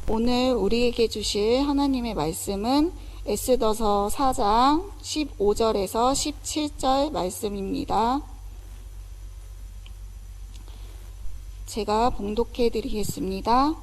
오늘 우리에게 주실 하나님의 말씀은 에스더서 4장 15절에서 17절 말씀입니다. 제가 봉독해 드리겠습니다.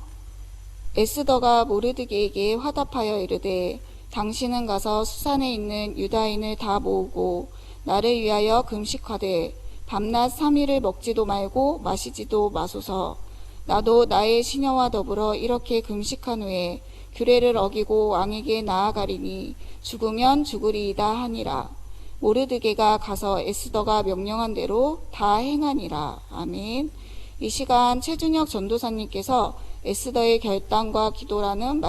에스더가 모르드게에게 화답하여 이르되 당신은 가서 수산에 있는 유다인을 다 모으고 나를 위하여 금식하되 밤낮 3일을 먹지도 말고 마시지도 마소서. 나도 나의 시녀와 더불어 이렇게 금식한 후에 규례를 어기고 왕에게 나아가리니 죽으면 죽으리이다 하니라. 모르드게가 가서 에스더가 명령한 대로 다 행하니라. 아멘. 이 시간 최준혁 전도사님께서 에스더의 결단과 기도라는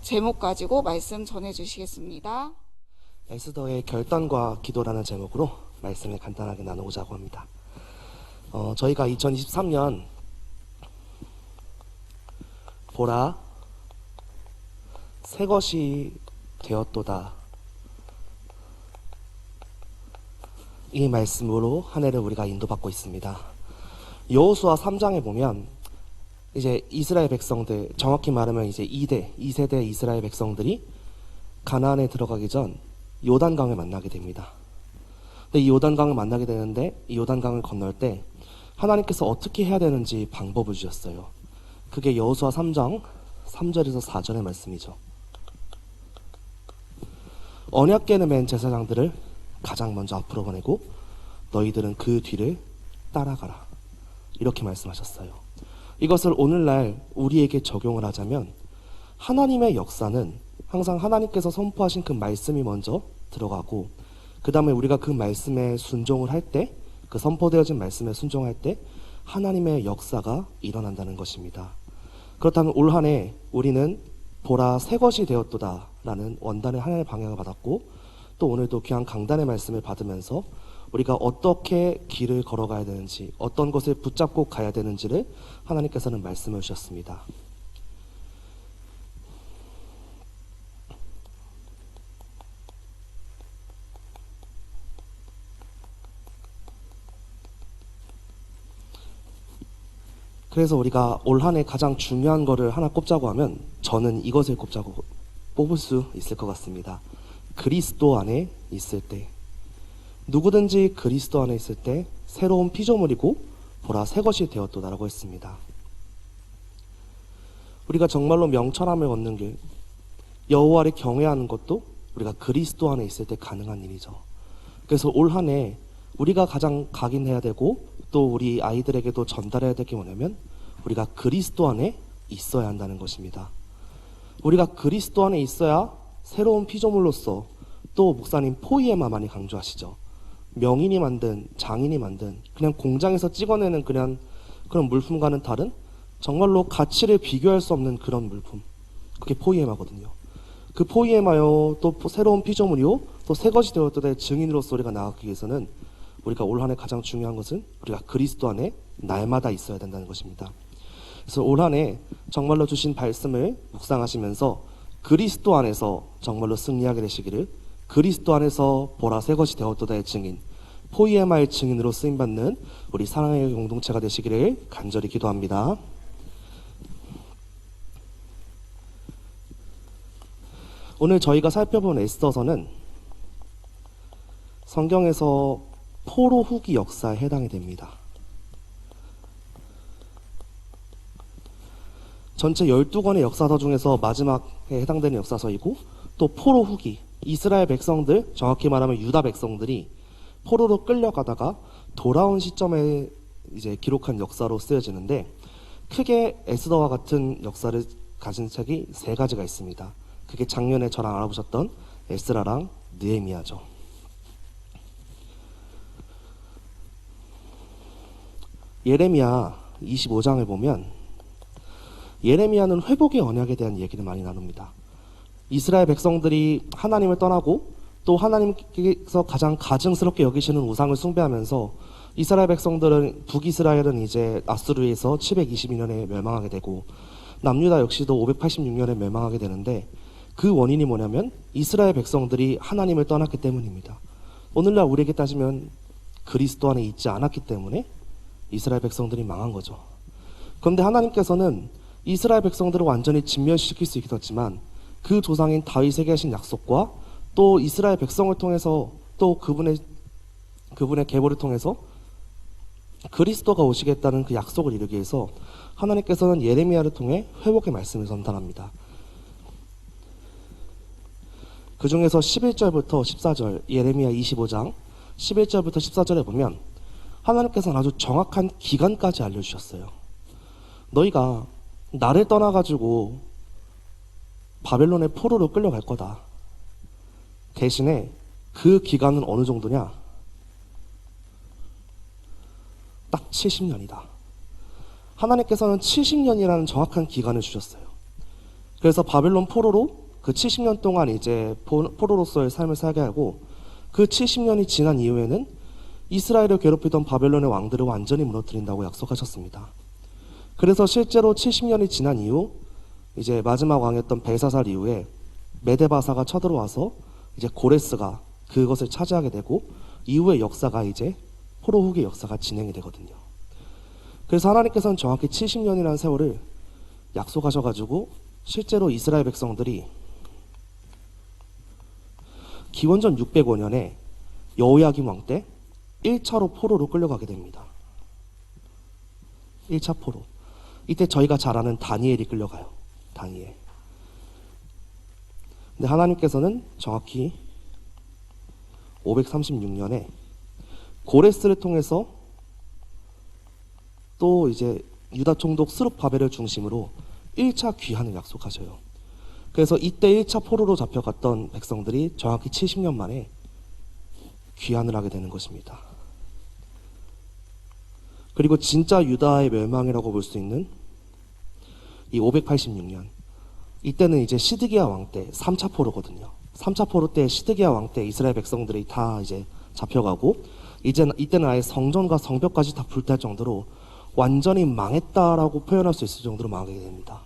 제목 가지고 말씀 전해주시겠습니다. 에스더의 결단과 기도라는 제목으로 말씀을 간단하게 나누고자 합니다. 저희가 2023년 보라 새 것이 되었도다, 이 말씀으로 한 해를 우리가 인도받고 있습니다. 여호수아 3장에 보면 이제 이스라엘 백성들, 정확히 말하면 이제 2세대 이스라엘 백성들이 가나안에 들어가기 전 요단강을 만나게 됩니다. 근데 이 요단강을 만나게 되는데 이 요단강을 건널 때 하나님께서 어떻게 해야 되는지 방법을 주셨어요. 그게 여호수아 3장 3절에서 4절의 말씀이죠. 언약궤는 맨 제사장들을 가장 먼저 앞으로 보내고 너희들은 그 뒤를 따라가라, 이렇게 말씀하셨어요. 이것을 오늘날 우리에게 적용을 하자면 하나님의 역사는 항상 하나님께서 선포하신 그 말씀이 먼저 들어가고 그 다음에 우리가 그 말씀에 순종을 할 때, 그 선포되어진 말씀에 순종할 때 하나님의 역사가 일어난다는 것입니다. 그렇다면 올 한 해 우리는 보라 새 것이 되었도다 라는 원단의 하나의 방향을 받았고, 또 오늘도 귀한 강단의 말씀을 받으면서 우리가 어떻게 길을 걸어가야 되는지, 어떤 것을 붙잡고 가야 되는지를 하나님께서는 말씀을 주셨습니다. 그래서 우리가 올 한 해 가장 중요한 거를 하나 꼽자고 하면 저는 이것을 뽑을 수 있을 것 같습니다. 그리스도 안에 있을 때, 누구든지 그리스도 안에 있을 때 새로운 피조물이고 보라 새 것이 되었도다라고 했습니다. 우리가 정말로 명철함을 얻는 길, 여호와를 경외하는 것도 우리가 그리스도 안에 있을 때 가능한 일이죠. 그래서 올 한 해 우리가 가장 각인해야 되고 또 우리 아이들에게도 전달해야 될 게 뭐냐면 우리가 그리스도 안에 있어야 한다는 것입니다. 우리가 그리스도 안에 있어야 새로운 피조물로서, 또 목사님 포이에마 많이 강조하시죠. 명인이 만든, 장인이 만든 그냥 공장에서 찍어내는 그냥 그런 물품과는 다른 정말로 가치를 비교할 수 없는 그런 물품, 그게 포이에마거든요. 그 포이에마요, 또 새로운 피조물이요, 또 새 것이 되었다의 증인으로서 우리가 나아가기 위해서는 우리가 올 한 해 가장 중요한 것은 우리가 그리스도 안에 날마다 있어야 된다는 것입니다. 그래서 올 한 해 정말로 주신 말씀을 묵상하시면서 그리스도 안에서 정말로 승리하게 되시기를, 그리스도 안에서 보라 새 것이 되었도다의 증인, 포이에마의 증인으로 쓰임받는 우리 사랑의 공동체가 되시기를 간절히 기도합니다. 오늘 저희가 살펴본 에스더서는 성경에서 포로 후기 역사에 해당이 됩니다. 전체 12권의 역사서 중에서 마지막에 해당되는 역사서이고, 또 포로 후기, 이스라엘 백성들, 정확히 말하면 유다 백성들이 포로로 끌려가다가 돌아온 시점에 이제 기록한 역사로 쓰여지는데, 크게 에스더와 같은 역사를 가진 책이 3가지가 있습니다. 그게 작년에 저랑 알아보셨던 에스라랑 느헤미야죠. 예레미야 25장을 보면 예레미야는 회복의 언약에 대한 얘기를 많이 나눕니다. 이스라엘 백성들이 하나님을 떠나고 또 하나님께서 가장 가증스럽게 여기시는 우상을 숭배하면서 이스라엘 백성들은, 북이스라엘은 이제 아수르에서 722년에 멸망하게 되고 남유다 역시도 586년에 멸망하게 되는데, 그 원인이 뭐냐면 이스라엘 백성들이 하나님을 떠났기 때문입니다. 오늘날 우리에게 따지면 그리스도 안에 있지 않았기 때문에 이스라엘 백성들이 망한 거죠. 그런데 하나님께서는 이스라엘 백성들을 완전히 진멸시킬 수 있었지만 그 조상인 다윗에게 하신 약속과 또 이스라엘 백성을 통해서 또 그분의 계보를 통해서 그리스도가 오시겠다는 그 약속을 이루기 위해서 하나님께서는 예레미야를 통해 회복의 말씀을 전달합니다. 그 중에서 11절부터 14절, 예레미야 25장 11절부터 14절에 보면 하나님께서는 아주 정확한 기간까지 알려주셨어요. 너희가 나를 떠나가지고 바벨론의 포로로 끌려갈 거다. 대신에 그 기간은 어느 정도냐? 딱 70년이다. 하나님께서는 70년이라는 정확한 기간을 주셨어요. 그래서 바벨론 포로로 그 70년 동안 이제 포로로서의 삶을 살게 하고 그 70년이 지난 이후에는 이스라엘을 괴롭히던 바벨론의 왕들을 완전히 무너뜨린다고 약속하셨습니다. 그래서 실제로 70년이 지난 이후 이제 마지막 왕이었던 벨사살 이후에 메데바사가 쳐들어와서 이제 고레스가 그것을 차지하게 되고 이후의 역사가 이제 포로 후기 역사가 진행이 되거든요. 그래서 하나님께서는 정확히 70년이라는 세월을 약속하셔가지고 실제로 이스라엘 백성들이 기원전 605년에 여호야김 왕 때 1차로 포로로 끌려가게 됩니다. 1차 포로. 이때 저희가 잘 아는 다니엘이 끌려가요. 다니엘. 근데 하나님께서는 정확히 536년에 고레스를 통해서 또 이제 유다 총독 스룹바벨을 중심으로 1차 귀환을 약속하셔요. 그래서 이때 1차 포로로 잡혀갔던 백성들이 정확히 70년 만에 귀환을 하게 되는 것입니다. 그리고 진짜 유다의 멸망이라고 볼 수 있는 이 586년, 이때는 이제 시드기야 왕 때 3차 포로거든요. 3차 포로 때 시드기야 왕 때 이스라엘 백성들이 다 이제 잡혀가고 이때는 아예 성전과 성벽까지 다 불탈 정도로 완전히 망했다라고 표현할 수 있을 정도로 망하게 됩니다.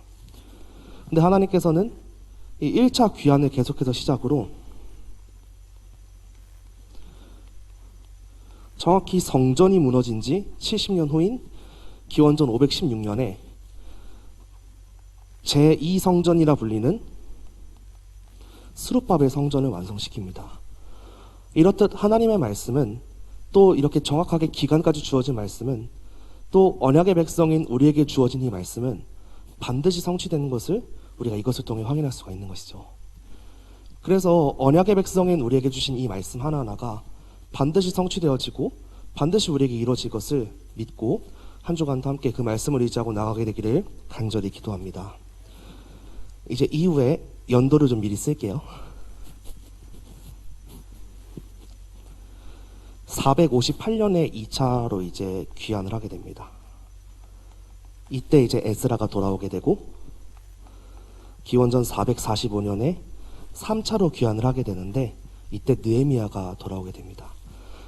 근데 하나님께서는 이 1차 귀환을 계속해서 시작으로 정확히 성전이 무너진 지 70년 후인 기원전 516년에 제2성전이라 불리는 스룹바벨 성전을 완성시킵니다. 이렇듯 하나님의 말씀은 또 이렇게 정확하게 기간까지 주어진 말씀은 또 언약의 백성인 우리에게 주어진 이 말씀은 반드시 성취되는 것을 우리가 이것을 통해 확인할 수가 있는 것이죠. 그래서 언약의 백성인 우리에게 주신 이 말씀 하나하나가 반드시 성취되어지고 반드시 우리에게 이루어질 것을 믿고 한 주간도 함께 그 말씀을 의지하고 나가게 되기를 간절히 기도합니다. 이제 이후에 연도를 좀 미리 쓸게요. 458년에 2차로 이제 귀환을 하게 됩니다. 이때 이제 에스라가 돌아오게 되고 기원전 445년에 3차로 귀환을 하게 되는데 이때 느헤미야가 돌아오게 됩니다.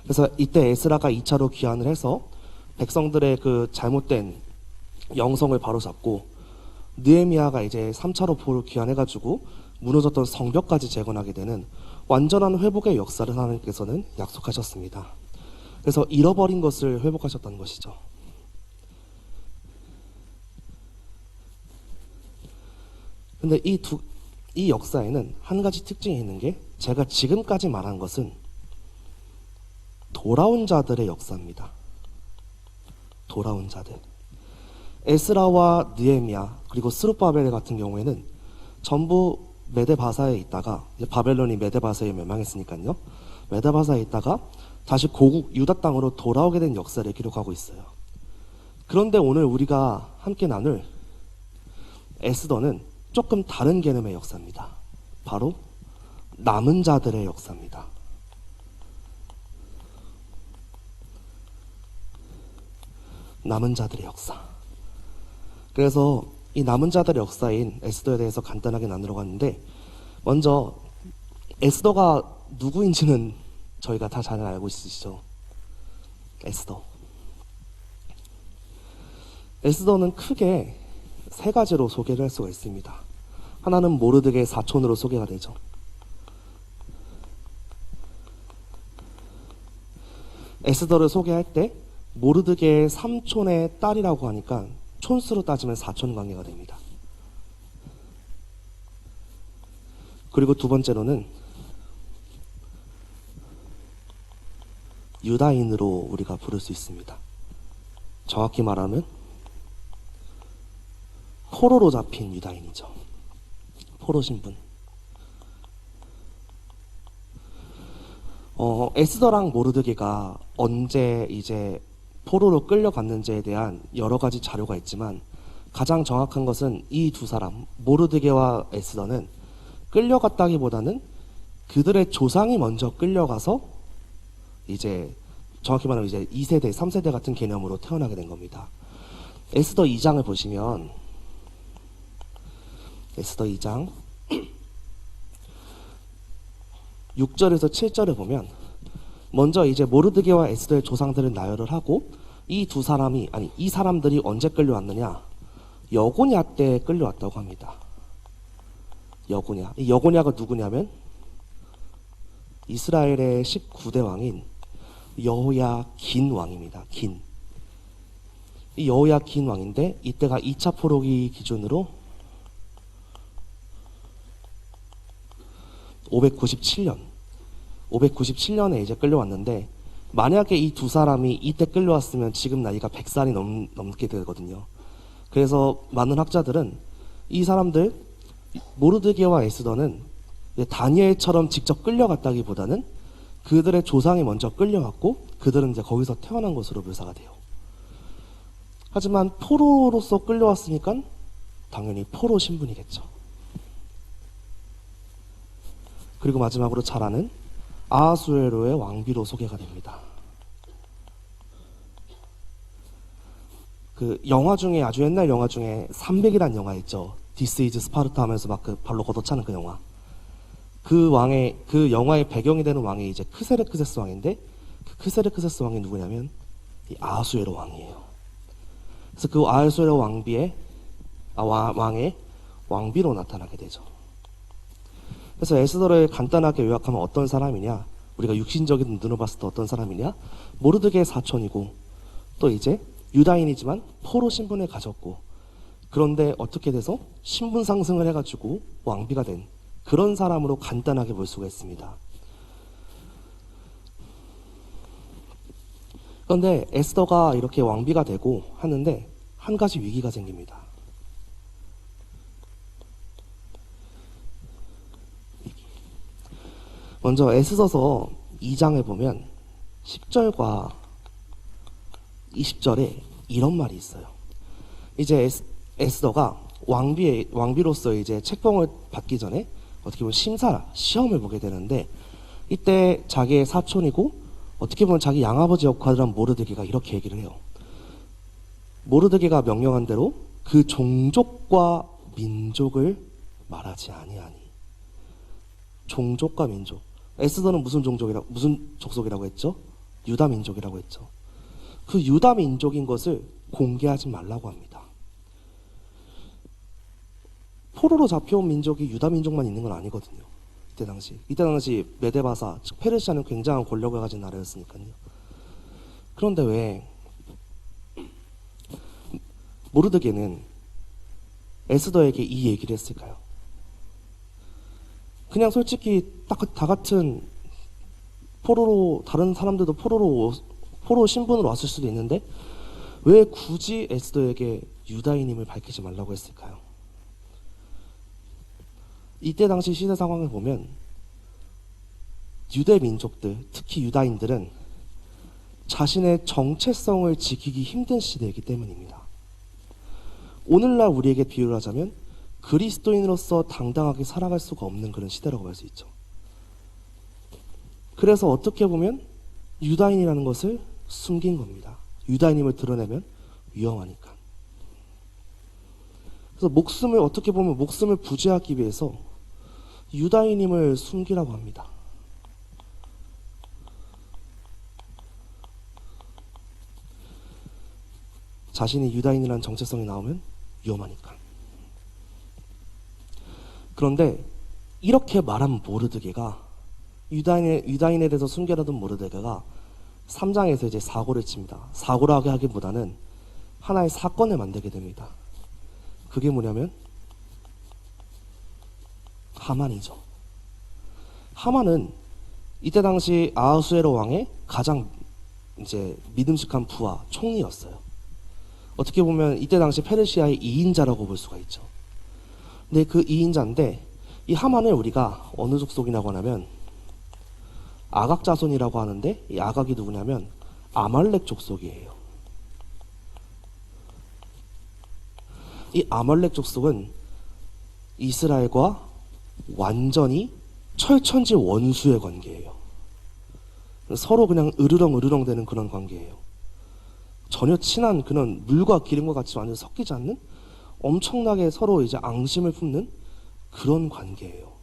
그래서 이때 에스라가 2차로 귀환을 해서 백성들의 그 잘못된 영성을 바로잡고 느헤미야가 이제 3차로 귀환해가지고 무너졌던 성벽까지 재건하게 되는 완전한 회복의 역사를 하나님께서는 약속하셨습니다. 그래서 잃어버린 것을 회복하셨다는 것이죠. 근데 이 역사에는 한 가지 특징이 있는 게 제가 지금까지 말한 것은 돌아온 자들의 역사입니다. 돌아온 자들. 에스라와 느헤미야 그리고 스룹바벨 같은 경우에는 전부 메데바사에 있다가 바벨론이 메데바사에 멸망했으니까요. 메데바사에 있다가 다시 고국 유다 땅으로 돌아오게 된 역사를 기록하고 있어요. 그런데 오늘 우리가 함께 나눌 에스더는 조금 다른 개념의 역사입니다. 바로 남은 자들의 역사입니다. 남은 자들의 역사. 그래서 이 남은 자들의 역사인 에스더에 대해서 간단하게 나누려고 하는데 먼저 에스더가 누구인지는 저희가 다 잘 알고 있으시죠? 에스더는 크게 세 가지로 소개를 할 수가 있습니다. 하나는 모르드게의 사촌으로 소개가 되죠. 에스더를 소개할 때 모르드게의 삼촌의 딸이라고 하니까 촌수로 따지면 사촌 관계가 됩니다. 그리고 두 번째로는 유다인으로 우리가 부를 수 있습니다. 정확히 말하면 포로로 잡힌 유다인이죠. 포로 신분. 에스더랑 모르드게가 언제 이제 포로로 끌려갔는지에 대한 여러 가지 자료가 있지만 가장 정확한 것은 이 두 사람, 모르드게와 에스더는 끌려갔다기보다는 그들의 조상이 먼저 끌려가서 이제 정확히 말하면 이제 2세대, 3세대 같은 개념으로 태어나게 된 겁니다. 에스더 2장을 보시면 에스더 2장 6절에서 7절을 보면 먼저 이제 모르드게와 에스더의 조상들을 나열을 하고 이 두 사람이 이 사람들이 언제 끌려왔느냐? 여고냐 때 끌려왔다고 합니다. 여고냐. 이 여고냐가 누구냐면 이스라엘의 19대 왕인 여호야긴 왕입니다. 긴. 이 여호야긴 왕인데 이때가 2차 포로기 기준으로 597년에 이제 끌려왔는데 만약에 이 두 사람이 이때 끌려왔으면 지금 나이가 100살이 넘게 되거든요. 그래서 많은 학자들은 이 사람들 모르드게와 에스더는 다니엘처럼 직접 끌려갔다기보다는 그들의 조상이 먼저 끌려왔고 그들은 이제 거기서 태어난 것으로 묘사가 돼요. 하지만 포로로서 끌려왔으니까 당연히 포로 신분이겠죠. 그리고 마지막으로 잘 아는 아하수에로의 왕비로 소개가 됩니다. 그 영화 중에 아주 옛날 영화 중에 300이라는 영화 있죠. This is 스파르타 하면서 막 그 발로 걷어차는 그 영화. 그 영화의 배경이 되는 왕이 이제 크세르크세스 왕인데 그 크세르크세스 왕이 누구냐면 이 아하수에로 왕이에요. 그래서 그 아하수에로 왕의 왕비로 나타나게 되죠. 그래서 에스더를 간단하게 요약하면 어떤 사람이냐? 우리가 육신적인 눈으로 봤을 때 어떤 사람이냐? 모르드게의 사촌이고 또 이제 유다인이지만 포로 신분을 가졌고 그런데 어떻게 돼서 신분 상승을 해가지고 왕비가 된 그런 사람으로 간단하게 볼 수가 있습니다. 그런데 에스더가 이렇게 왕비가 되고 하는데 한 가지 위기가 생깁니다. 먼저 에스더서 2장을 보면 10절과 20절에 이런 말이 있어요. 이제 에스더가 왕비로서 이제 책봉을 받기 전에 어떻게 보면 시험을 보게 되는데 이때 자기의 사촌이고 어떻게 보면 자기 양아버지 역할을 한 모르드게가 이렇게 얘기를 해요. 모르드게가 명령한 대로 그 종족과 민족을 말하지 아니하니. 종족과 민족. 에스더는 무슨 족속이라고 했죠? 유다 민족이라고 했죠. 그 유다 민족인 것을 공개하지 말라고 합니다. 포로로 잡혀온 민족이 유다 민족만 있는 건 아니거든요. 이때 당시 메데바사, 즉 페르시아는 굉장한 권력을 가진 나라였으니까요. 그런데 왜 모르드게는 에스더에게 이 얘기를 했을까요? 그냥 솔직히 다 같은 포로로 다른 사람들도 포로 신분으로 왔을 수도 있는데 왜 굳이 에스더에게 유다인임을 밝히지 말라고 했을까요? 이때 당시 시대 상황을 보면 유대 민족들, 특히 유다인들은 자신의 정체성을 지키기 힘든 시대이기 때문입니다. 오늘날 우리에게 비유를 하자면 그리스도인으로서 당당하게 살아갈 수가 없는 그런 시대라고 할 수 있죠. 그래서 어떻게 보면 유다인이라는 것을 숨긴 겁니다. 유다인임을 드러내면 위험하니까. 그래서 어떻게 보면 목숨을 부지하기 위해서 유다인임을 숨기라고 합니다. 자신이 유다인이라는 정체성이 나오면 위험하니까. 그런데 이렇게 말한 모르드게가 유다인에 대해서 숨겨라던 모르드게가 3장에서 이제 사고를 칩니다. 사고를 하기보다는 하나의 사건을 만들게 됩니다. 그게 뭐냐면 하만이죠. 하만은 이때 당시 아하수에로 왕의 가장 이제 믿음직한 부하 총리였어요. 어떻게 보면 이때 당시 페르시아의 2인자라고 볼 수가 있죠. 근데 그 2인자인데 이 하만을 우리가 어느 족속이라고 하냐면 아각 자손이라고 하는데 이 아각이 누구냐면 아말렉 족속이에요. 이 아말렉 족속은 이스라엘과 완전히 철천지 원수의 관계예요. 서로 그냥 으르렁 되는 그런 관계예요. 전혀 친한 그런 물과 기름과 같이 완전 섞이지 않는 엄청나게 서로 이제 앙심을 품는 그런 관계예요.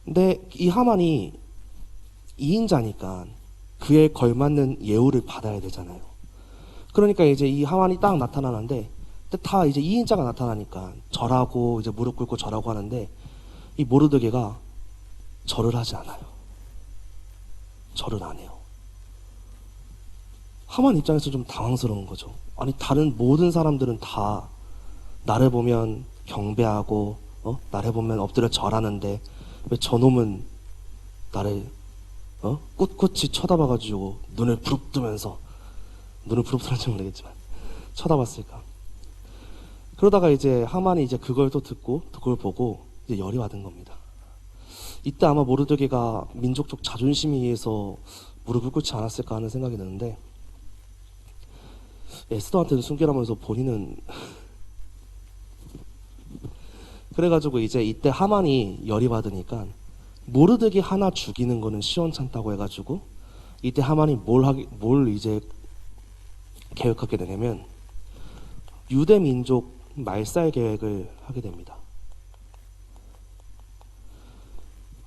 근데 이 하만이 2인자니까 그에 걸맞는 예우를 받아야 되잖아요. 그러니까 이제 이 하만이 딱 나타나는데 다 이제 2인자가 나타나니까 절하고 이제 무릎 꿇고 절하고 하는데 이 모르드게가 절을 하지 않아요. 절을 안 해요. 하만 입장에서 좀 당황스러운 거죠. 아니 다른 모든 사람들은 다 나를 보면 경배하고 나를 보면 엎드려 절하는데 왜 저놈은 나를 꿋꿋이 쳐다봐가지고 눈을 부릅뜨면서 눈을 부릅뜨는지 모르겠지만 쳐다봤을까. 그러다가 이제 하만이 이제 그걸 또 듣고 그걸 보고 이제 열이 받은 겁니다. 이때 아마 모르드게가 민족적 자존심에 의해서 무릎을 꿇지 않았을까 하는 생각이 드는데 에스더한테는 순결하면서 본인은 그래가지고 이제 이때 하만이 열이 받으니까 모르드게 하나 죽이는 거는 시원찮다고 해가지고 이때 하만이 뭘 이제 계획하게 되냐면 유대 민족 말살 계획을 하게 됩니다.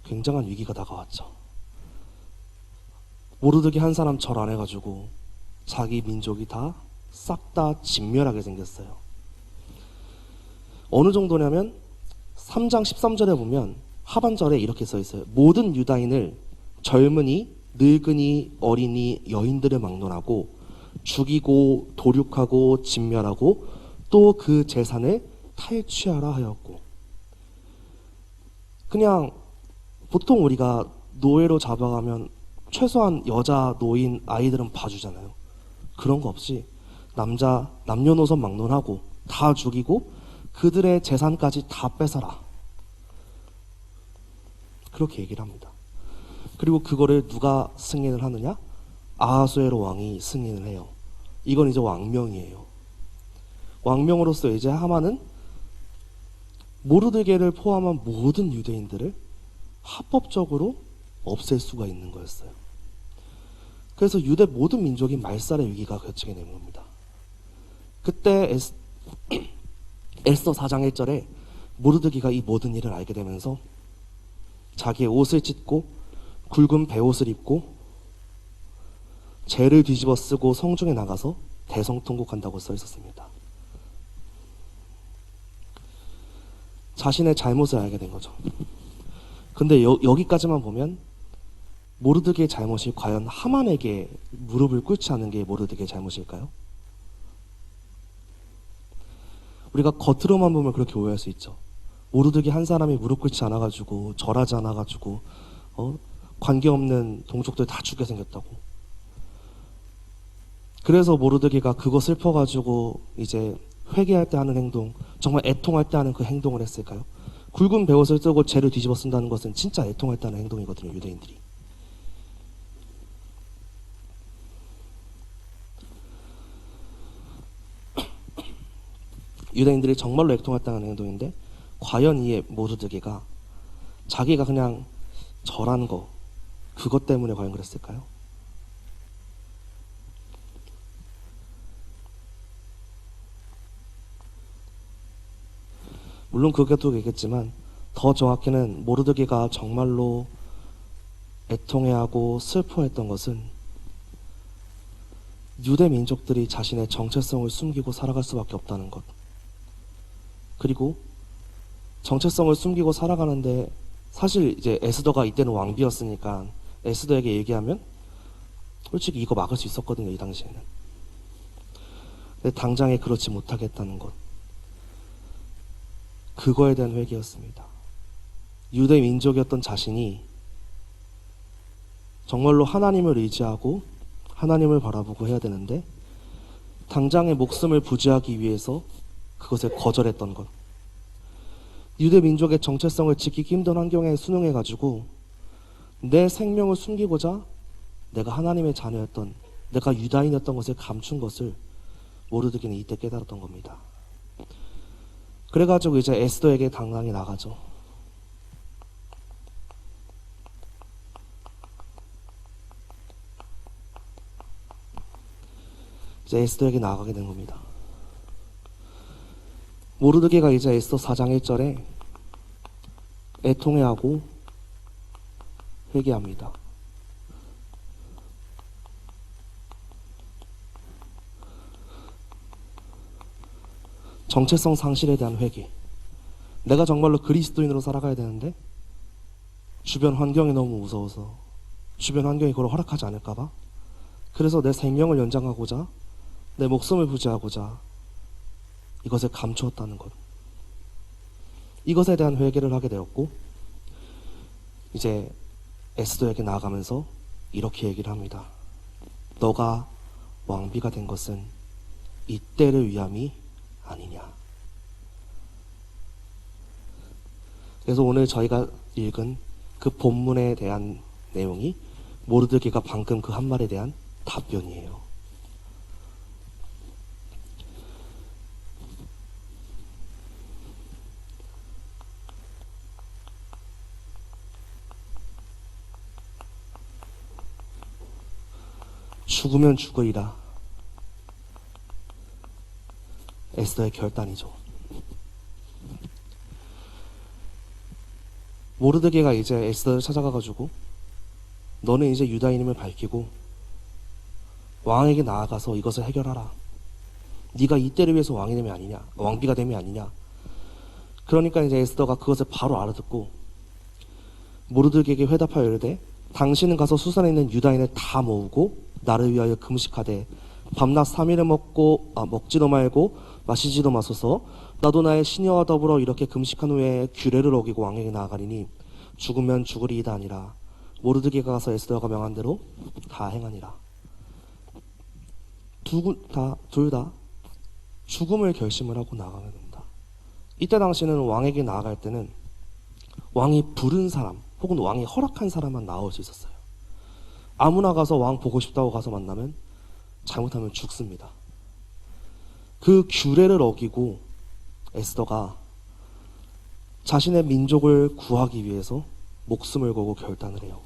굉장한 위기가 다가왔죠. 모르드게 한 사람 절 안 해가지고 자기 민족이 다 싹 다 진멸하게 생겼어요. 어느 정도냐면 3장 13절에 보면 하반절에 이렇게 써 있어요. 모든 유다인을 젊은이, 늙은이, 어린이, 여인들을 막론하고 죽이고 도륙하고 진멸하고 또 그 재산을 탈취하라 하였고. 그냥 보통 우리가 노예로 잡아가면 최소한 여자, 노인, 아이들은 봐주잖아요. 그런 거 없이 남녀노소 막론하고 다 죽이고 그들의 재산까지 다 뺏어라. 그렇게 얘기를 합니다. 그리고 그거를 누가 승인을 하느냐? 아하수에로 왕이 승인을 해요. 이건 이제 왕명이에요. 왕명으로서 이제 하만은 모르드게를 포함한 모든 유대인들을 합법적으로 없앨 수가 있는 거였어요. 그래서 유대 모든 민족이 말살의 위기가 겹치게 된 겁니다. 그때 에스더 4장 1절에 모르드게가 이 모든 일을 알게 되면서 자기의 옷을 찢고 굵은 베옷을 입고 재를 뒤집어 쓰고 성중에 나가서 대성통곡한다고 써 있었습니다. 자신의 잘못을 알게 된 거죠. 근데 여기까지만 보면 모르드게의 잘못이 과연 하만에게 무릎을 꿇지 않은 게 모르드게의 잘못일까요? 우리가 겉으로만 보면 그렇게 오해할 수 있죠. 모르드게 한 사람이 무릎 꿇지 않아가지고 절하지 않아가지고 관계없는 동족들 다 죽게 생겼다고. 그래서 모르드게가 그거 슬퍼가지고 이제 회개할 때 하는 행동, 정말 애통할 때 하는 그 행동을 했을까요? 굵은 베옷을 쓰고 재를 뒤집어 쓴다는 것은 진짜 애통할 때 하는 행동이거든요, 유대인들이. 유대인들이 정말로 애통할 때 하는 행동인데 과연 이 모르드게가 자기가 그냥 절한 거 그것 때문에 과연 그랬을까요? 물론 그것도 있겠지만 더 정확히는 모르드게가 정말로 애통해하고 슬퍼했던 것은 유대 민족들이 자신의 정체성을 숨기고 살아갈 수밖에 없다는 것. 그리고 정체성을 숨기고 살아가는데 사실 이제 에스더가 이때는 왕비였으니까 에스더에게 얘기하면 솔직히 이거 막을 수 있었거든요, 이 당시에는. 근데 당장에 그렇지 못하겠다는 것. 그거에 대한 회개였습니다. 유대 민족이었던 자신이 정말로 하나님을 의지하고 하나님을 바라보고 해야 되는데 당장의 목숨을 부지하기 위해서 그것에 거절했던 것. 유대 민족의 정체성을 지키기 힘든 환경에 순응해가지고 내 생명을 숨기고자 내가 하나님의 자녀였던, 내가 유다인이었던 것을 감춘 것을 모르드게는 이때 깨달았던 겁니다. 그래가지고 이제 에스더에게 당당히 나가죠. 이제 에스더에게 나아가게 된 겁니다. 모르드게가 이제 에스더 4장 1절에 애통해하고 회개합니다. 정체성 상실에 대한 회개. 내가 정말로 그리스도인으로 살아가야 되는데 주변 환경이 너무 무서워서, 주변 환경이 그걸 허락하지 않을까봐, 그래서 내 생명을 연장하고자, 내 목숨을 부지하고자 이것을 감추었다는 것. 이것에 대한 회개를 하게 되었고, 이제 에스더에게 나아가면서 이렇게 얘기를 합니다. 너가 왕비가 된 것은 이때를 위함이 아니냐. 그래서 오늘 저희가 읽은 그 본문에 대한 내용이 모르드게가 방금 그 한 말에 대한 답변이에요. 죽으면 죽으리라. 에스더의 결단이죠. 모르드게가 이제 에스더를 찾아가가지고 너는 이제 유다인임을 밝히고 왕에게 나아가서 이것을 해결하라. 네가 이때를 위해서 왕이 되면 아니냐, 왕비가 되면 아니냐. 그러니까 이제 에스더가 그것을 바로 알아듣고 모르드게에게 회답하여 이르되 당신은 가서 수산에 있는 유다인을 다 모으고 나를 위하여 금식하되 밤낮 3일을 먹지도 말고 마시지도 마소서. 나도 나의 시녀와 더불어 이렇게 금식한 후에 규례를 어기고 왕에게 나아가리니 죽으면 죽으리이다 아니라. 모르드게가 가서 에스더가 명한 대로 다 행하니라. 둘 다 죽음을 결심을 하고 나아가게 됩니다. 이때 당시는 왕에게 나아갈 때는 왕이 부른 사람 혹은 왕이 허락한 사람만 나올 수 있었어요. 아무나 가서 왕 보고 싶다고 가서 만나면 잘못하면 죽습니다. 그 규례를 어기고 에스더가 자신의 민족을 구하기 위해서 목숨을 걸고 결단을 해요.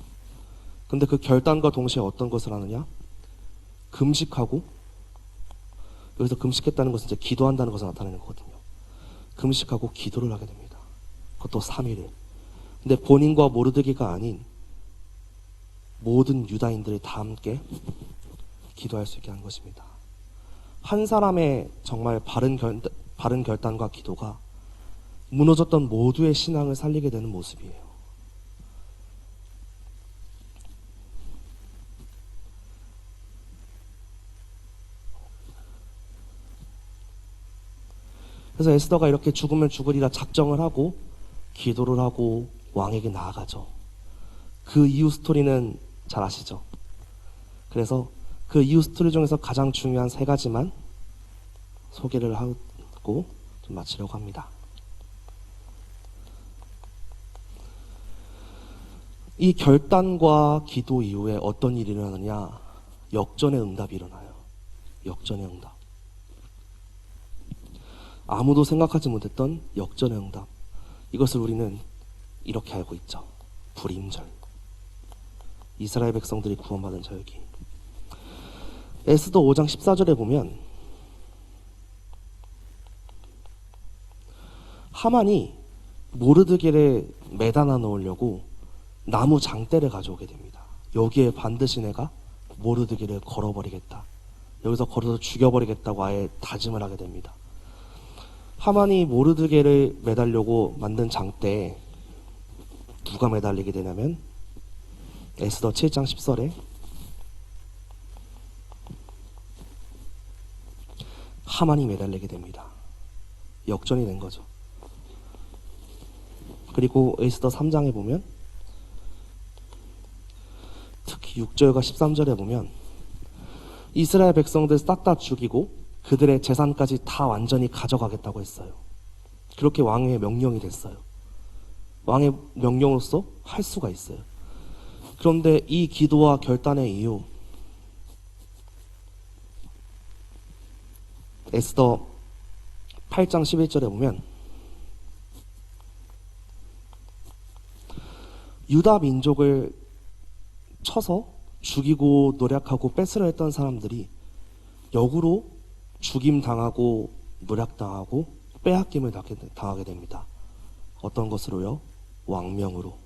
근데 그 결단과 동시에 어떤 것을 하느냐? 금식하고, 여기서 금식했다는 것은 이제 기도한다는 것을 나타내는 거거든요. 금식하고 기도를 하게 됩니다. 그것도 3일을. 근데 본인과 모르드게가 아닌 모든 유다인들이 다 함께 기도할 수 있게 한 것입니다. 한 사람의 정말 바른 결단과 기도가 무너졌던 모두의 신앙을 살리게 되는 모습이에요. 그래서 에스더가 이렇게 죽으면 죽으리라 작정을 하고 기도를 하고 왕에게 나아가죠. 그 이후 스토리는 잘 아시죠? 그래서 그 이후 스토리 중에서 가장 중요한 3가지만 소개를 하고 좀 마치려고 합니다. 이 결단과 기도 이후에 어떤 일이 일어나느냐? 역전의 응답이 일어나요. 역전의 응답. 아무도 생각하지 못했던 역전의 응답. 이것을 우리는 이렇게 알고 있죠. 불임절. 이스라엘 백성들이 구원받은 절기. 에스더 5장 14절에 보면 하만이 모르드게를 매달아 놓으려고 나무 장대를 가져오게 됩니다. 여기에 반드시 내가 모르드게를 걸어버리겠다. 여기서 걸어서 죽여버리겠다고 아예 다짐을 하게 됩니다. 하만이 모르드게를 매달려고 만든 장대에 누가 매달리게 되냐면 에스더 7장 10절에 하만이 매달리게 됩니다. 역전이 된 거죠. 그리고 에스더 3장에 보면 특히 6절과 13절에 보면 이스라엘 백성들 싹 다 죽이고 그들의 재산까지 다 완전히 가져가겠다고 했어요. 그렇게 왕의 명령이 됐어요. 왕의 명령으로서 할 수가 있어요. 그런데 이 기도와 결단의 이유, 에스더 8장 11절에 보면 유다 민족을 쳐서 죽이고 노략하고 뺏으려 했던 사람들이 역으로 죽임 당하고 노략당하고 빼앗김을 당하게 됩니다. 어떤 것으로요? 왕명으로.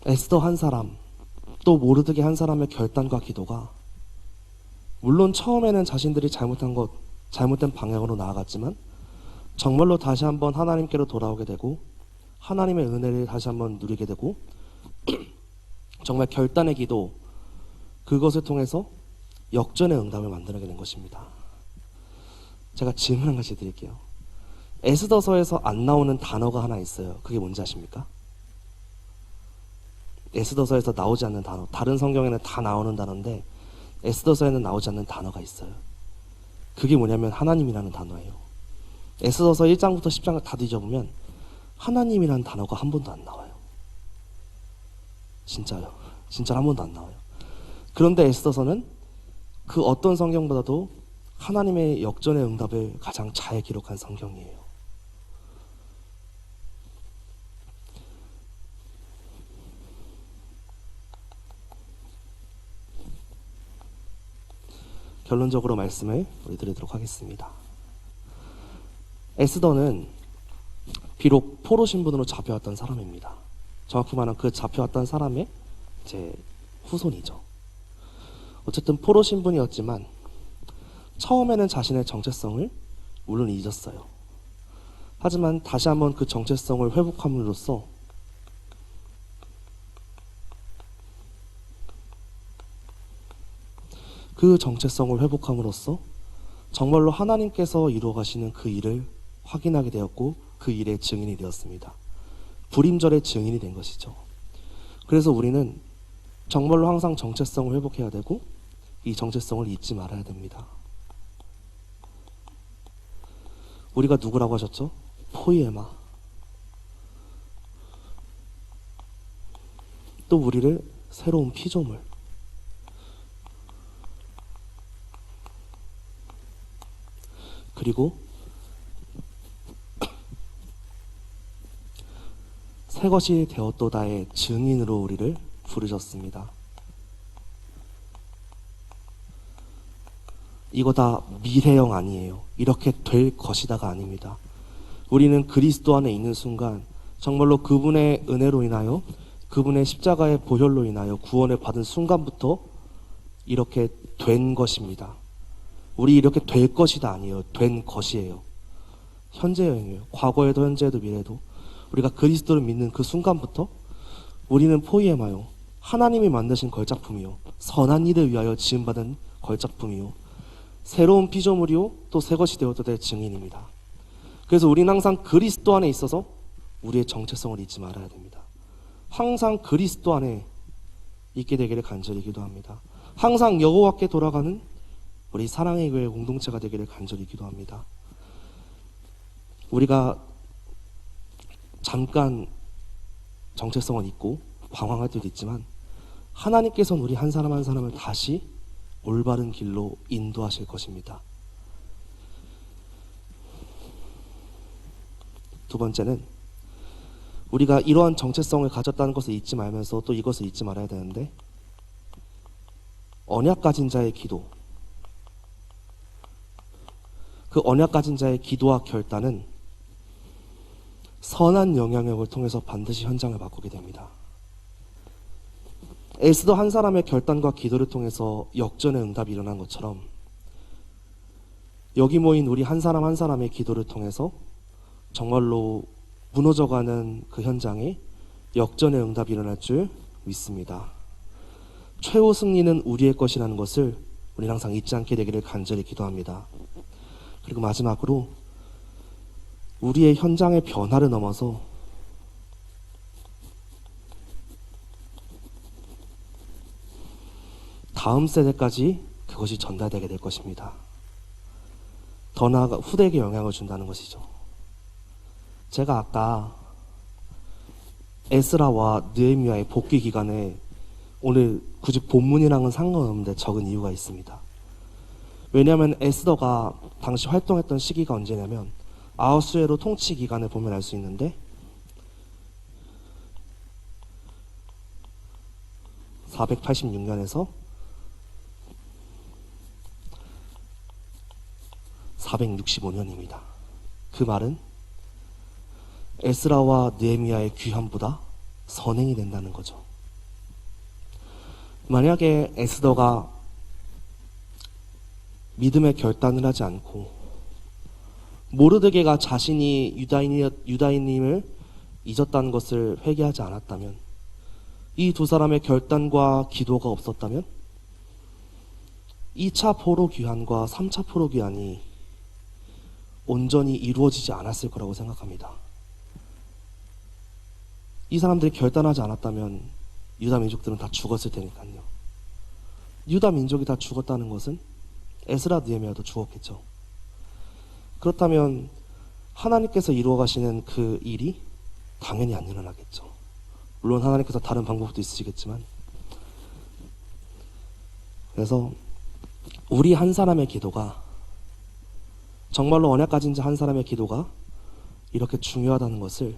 에스더 한 사람, 또 모르드게 한 사람의 결단과 기도가 물론 처음에는 자신들이 잘못된 방향으로 나아갔지만 정말로 다시 한번 하나님께로 돌아오게 되고 하나님의 은혜를 다시 한번 누리게 되고 정말 결단의 기도, 그것을 통해서 역전의 응답을 만들어내게 된 것입니다. 제가 질문 한 가지 드릴게요. 에스더서에서 안 나오는 단어가 하나 있어요. 그게 뭔지 아십니까? 에스더서에서 나오지 않는 단어, 다른 성경에는 다 나오는 단어인데 에스더서에는 나오지 않는 단어가 있어요. 그게 뭐냐면 하나님이라는 단어예요. 에스더서 1장부터 10장을 다 뒤져보면 하나님이라는 단어가 한 번도 안 나와요. 진짜요. 진짜로 한 번도 안 나와요. 그런데 에스더서는 그 어떤 성경보다도 하나님의 역전의 응답을 가장 잘 기록한 성경이에요. 결론적으로 말씀을 우리 드리도록 하겠습니다. 에스더는 비록 포로 신분으로 잡혀왔던 사람입니다. 정확히 말하면 그 잡혀왔던 사람의 제 후손이죠. 어쨌든 포로 신분이었지만 처음에는 자신의 정체성을 물론 잊었어요. 하지만 다시 한번 그 정체성을 회복함으로써 정말로 하나님께서 이루어 가시는 그 일을 확인하게 되었고 그 일의 증인이 되었습니다. 불임절의 증인이 된 것이죠. 그래서 우리는 정말로 항상 정체성을 회복해야 되고 이 정체성을 잊지 말아야 됩니다. 우리가 누구라고 하셨죠? 포이에마. 또 우리를 새로운 피조물. 그리고 새 것이 되었도다의 증인으로 우리를 부르셨습니다. 이거 다 미래형 아니에요. 이렇게 될 것이다가 아닙니다. 우리는 그리스도 안에 있는 순간 정말로 그분의 은혜로 인하여 그분의 십자가의 보혈로 인하여 구원을 받은 순간부터 이렇게 된 것입니다. 우리 이렇게 될 것이다 아니에요. 된 것이에요. 현재형이에요. 과거에도 현재에도 미래에도 우리가 그리스도를 믿는 그 순간부터 우리는 포이에마요. 하나님이 만드신 걸작품이요. 선한 일을 위하여 지음받은 걸작품이요. 새로운 피조물이요. 또 새 것이 되어도 될 증인입니다. 그래서 우리는 항상 그리스도 안에 있어서 우리의 정체성을 잊지 말아야 됩니다. 항상 그리스도 안에 있게 되기를 간절히 기도합니다. 항상 여호와께 돌아가는 우리 사랑의 교회 공동체가 되기를 간절히 기도합니다. 우리가 잠깐 정체성은 있고 방황할 때도 있지만 하나님께서는 우리 한 사람 한 사람을 다시 올바른 길로 인도하실 것입니다. 두 번째는 우리가 이러한 정체성을 가졌다는 것을 잊지 말면서 또 이것을 잊지 말아야 되는데 언약 가진 자의 기도, 그 언약 가진 자의 기도와 결단은 선한 영향력을 통해서 반드시 현장을 바꾸게 됩니다. 에스더 한 사람의 결단과 기도를 통해서 역전의 응답이 일어난 것처럼 여기 모인 우리 한 사람 한 사람의 기도를 통해서 정말로 무너져가는 그 현장에 역전의 응답이 일어날 줄 믿습니다. 최후 승리는 우리의 것이라는 것을 우리는 항상 잊지 않게 되기를 간절히 기도합니다. 그리고 마지막으로 우리의 현장의 변화를 넘어서 다음 세대까지 그것이 전달되게 될 것입니다. 더 나아가 후대에게 영향을 준다는 것이죠. 제가 아까 에스라와 느헤미야의 복귀 기간에 오늘 굳이 본문이랑은 상관없는데 적은 이유가 있습니다. 왜냐하면 에스더가 당시 활동했던 시기가 언제냐면 아하수에로 통치 기간을 보면 알 수 있는데 486년에서 465년입니다. 그 말은 에스라와 느헤미야의 귀환보다 선행이 된다는 거죠. 만약에 에스더가 믿음의 결단을 하지 않고 모르드게가 자신이 유다인임을 잊었다는 것을 회개하지 않았다면, 이 두 사람의 결단과 기도가 없었다면 2차 포로 귀환과 3차 포로 귀환이 온전히 이루어지지 않았을 거라고 생각합니다. 이 사람들이 결단하지 않았다면 유다 민족들은 다 죽었을 테니까요. 유다 민족이 다 죽었다는 것은 에스라 느헤미야도 죽었겠죠. 그렇다면 하나님께서 이루어 가시는 그 일이 당연히 안 일어나겠죠. 물론 하나님께서 다른 방법도 있으시겠지만, 그래서 우리 한 사람의 기도가, 정말로 언약 가진 자 한 사람의 기도가 이렇게 중요하다는 것을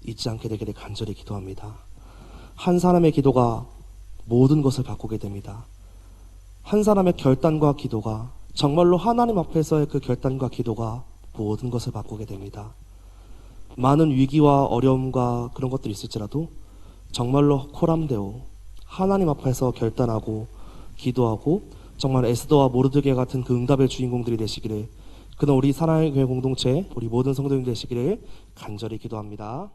잊지 않게 되기를 간절히 기도합니다. 한 사람의 기도가 모든 것을 바꾸게 됩니다. 한 사람의 결단과 기도가, 정말로 하나님 앞에서의 그 결단과 기도가 모든 것을 바꾸게 됩니다. 많은 위기와 어려움과 그런 것들이 있을지라도 정말로 코람데오 하나님 앞에서 결단하고 기도하고 정말 에스더와 모르드게 같은 그 응답의 주인공들이 되시기를, 그는 우리 사랑의 교회 공동체, 우리 모든 성도님 되시기를 간절히 기도합니다.